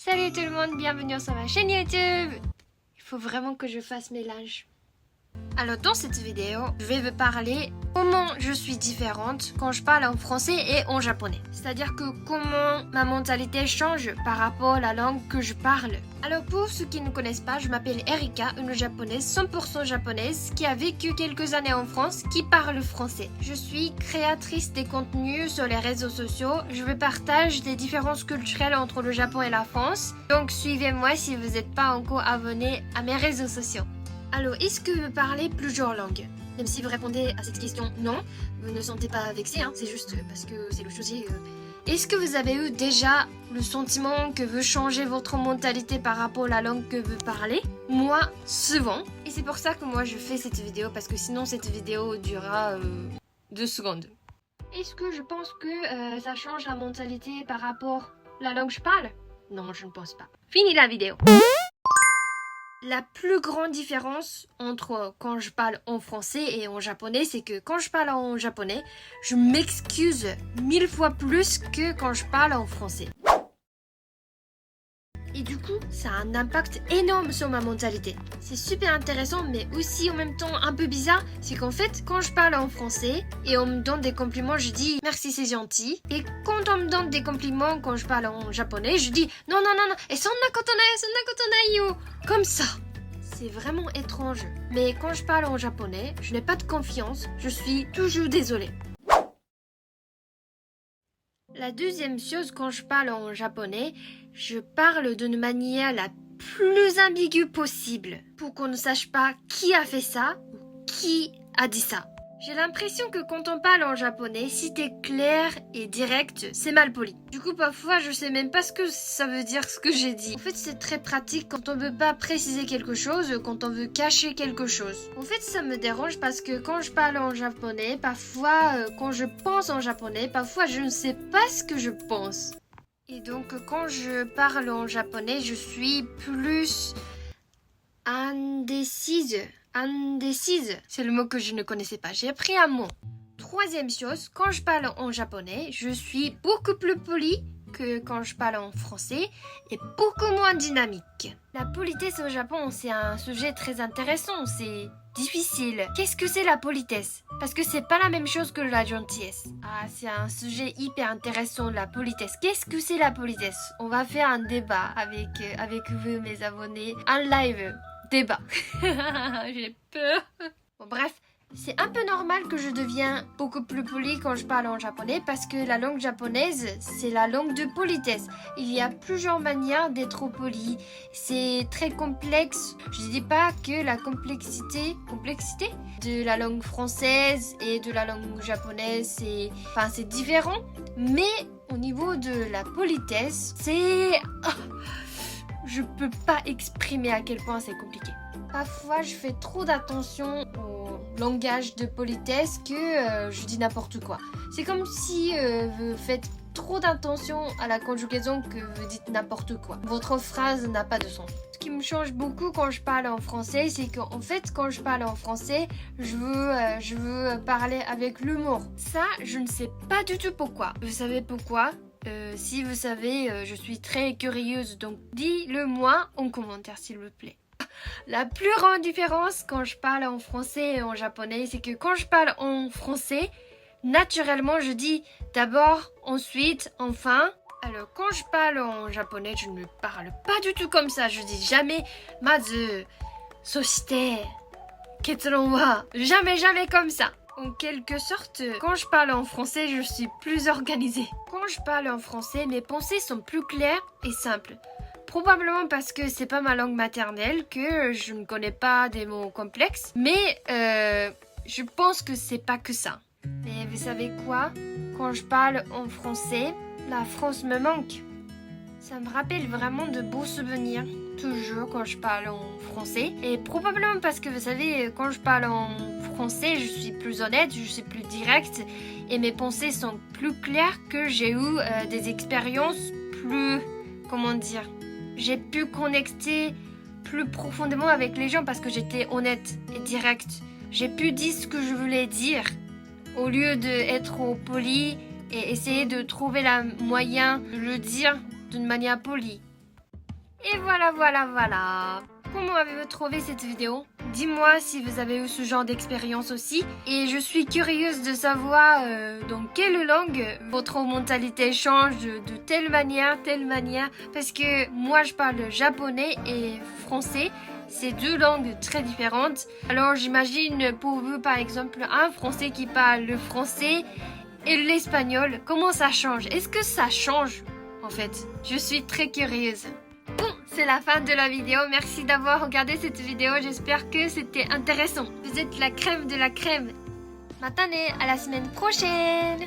Salut tout le monde, bienvenue sur ma chaîne YouTube. Il faut vraiment que je fasse mes linges. Alors dans cette vidéo, je vais vous parler comment je suis différente quand je parle en français et en japonais. C'est-à-dire que comment ma mentalité change par rapport à la langue que je parle. Alors pour ceux qui ne connaissent pas, je m'appelle Erika, une japonaise 100% japonaise qui a vécu quelques années en France, qui parle français. Je suis créatrice des contenus sur les réseaux sociaux. Je vous partage des différences culturelles entre le Japon et la France. Donc suivez-moi si vous n'êtes pas encore abonné à mes réseaux sociaux. Alors, est-ce que vous parlez plusieurs langues? Même si vous répondez à cette question non, vous ne sentez pas vexé, hein, c'est juste parce que c'est le sujet. Est-ce que vous avez eu déjà le sentiment que vous changez votre mentalité par rapport à la langue que vous parlez? Moi, souvent. Et c'est pour ça que moi je fais cette vidéo, parce que sinon cette vidéo durera 2 secondes. Est-ce que je pense que ça change la mentalité par rapport à la langue que je parle? Non, je ne pense pas. Fini la vidéo. La plus grande différence entre quand je parle en français et en japonais, c'est que quand je parle en japonais, je m'excuse 1000 fois plus que quand je parle en français. Et du coup, ça a un impact énorme sur ma mentalité. C'est super intéressant, mais aussi en même temps un peu bizarre. C'est qu'en fait, quand je parle en français et on me donne des compliments, je dis merci, c'est gentil. Et quand on me donne des compliments quand je parle en japonais, je dis non, non, non, non, et sonna koto nai yo. Comme ça. C'est vraiment étrange. Mais quand je parle en japonais, je n'ai pas de confiance. Je suis toujours désolée. La deuxième chose, quand je parle en japonais, je parle d'une manière la plus ambiguë possible pour qu'on ne sache pas qui a fait ça ou qui a dit ça. J'ai l'impression que quand on parle en japonais, si t'es clair et direct, c'est mal poli. Du coup, parfois, je sais même pas ce que ça veut dire ce que j'ai dit. En fait, c'est très pratique quand on veut pas préciser quelque chose, quand on veut cacher quelque chose. En fait, ça me dérange parce que quand je parle en japonais, parfois, quand je pense en japonais, parfois, je ne sais pas ce que je pense. Et donc, quand je parle en japonais, je suis plus indécise. Indécise, c'est le mot que je ne connaissais pas. J'ai appris un mot. Troisième chose, quand je parle en japonais, je suis beaucoup plus polie que quand je parle en français et beaucoup moins dynamique. La politesse au Japon, c'est un sujet très intéressant, c'est difficile. Qu'est-ce que c'est la politesse? Parce que c'est pas la même chose que la gentillesse. Ah, c'est un sujet hyper intéressant, la politesse. Qu'est-ce que c'est la politesse? On va faire un débat avec vous, mes abonnés, un live. Débat. J'ai peur. Bon, bref, c'est un peu normal que je deviens beaucoup plus poli quand je parle en japonais parce que la langue japonaise, c'est la langue de politesse. Il y a plusieurs manières d'être poli. C'est très complexe. Je ne dis pas que la complexité de la langue française et de la langue japonaise, c'est différent. Mais au niveau de la politesse, c'est... Je peux pas exprimer à quel point c'est compliqué. Parfois, je fais trop d'attention au langage de politesse que je dis n'importe quoi. C'est comme si vous faites trop d'attention à la conjugaison que vous dites n'importe quoi. Votre phrase n'a pas de sens. Ce qui me change beaucoup quand je parle en français, c'est qu'en fait, quand je parle en français, je veux parler avec l'humour. Ça, je ne sais pas du tout pourquoi. Vous savez pourquoi ? Si vous savez, je suis très curieuse, donc dis-le-moi en commentaire s'il vous plaît. La plus grande différence quand je parle en français et en japonais, c'est que quand je parle en français, naturellement je dis d'abord, ensuite, enfin. Alors quand je parle en japonais, je ne parle pas du tout comme ça, je dis jamais mazu, soshite, ketsuron wa, jamais comme ça. En quelque sorte, quand je parle en français, je suis plus organisée. Quand je parle en français, mes pensées sont plus claires et simples. Probablement parce que c'est pas ma langue maternelle, que je ne connais pas des mots complexes. Mais je pense que c'est pas que ça. Mais vous savez quoi? Quand je parle en français, la France me manque. Ça me rappelle vraiment de beaux souvenirs, toujours quand je parle en français. Et probablement parce que vous savez, quand je parle en français, je suis plus honnête, je suis plus directe et mes pensées sont plus claires que j'ai eu des expériences plus... Comment dire? J'ai pu connecter plus profondément avec les gens parce que j'étais honnête et directe. J'ai pu dire ce que je voulais dire au lieu d'être poli et essayer de trouver le moyen de le dire d'une manière polie. Et voilà, voilà, voilà. Comment avez-vous trouvé cette vidéo? Dis-moi si vous avez eu ce genre d'expérience aussi. Et je suis curieuse de savoir dans quelle langue votre mentalité change de telle manière. Parce que moi, je parle japonais et français. C'est deux langues très différentes. Alors j'imagine pour vous, par exemple, un Français qui parle le français et l'espagnol. Comment ça change? Est-ce que ça change en fait? Je suis très curieuse. Bon, c'est la fin de la vidéo. Merci d'avoir regardé cette vidéo. J'espère que c'était intéressant. Vous êtes la crème de la crème. Matane, à la semaine prochaine.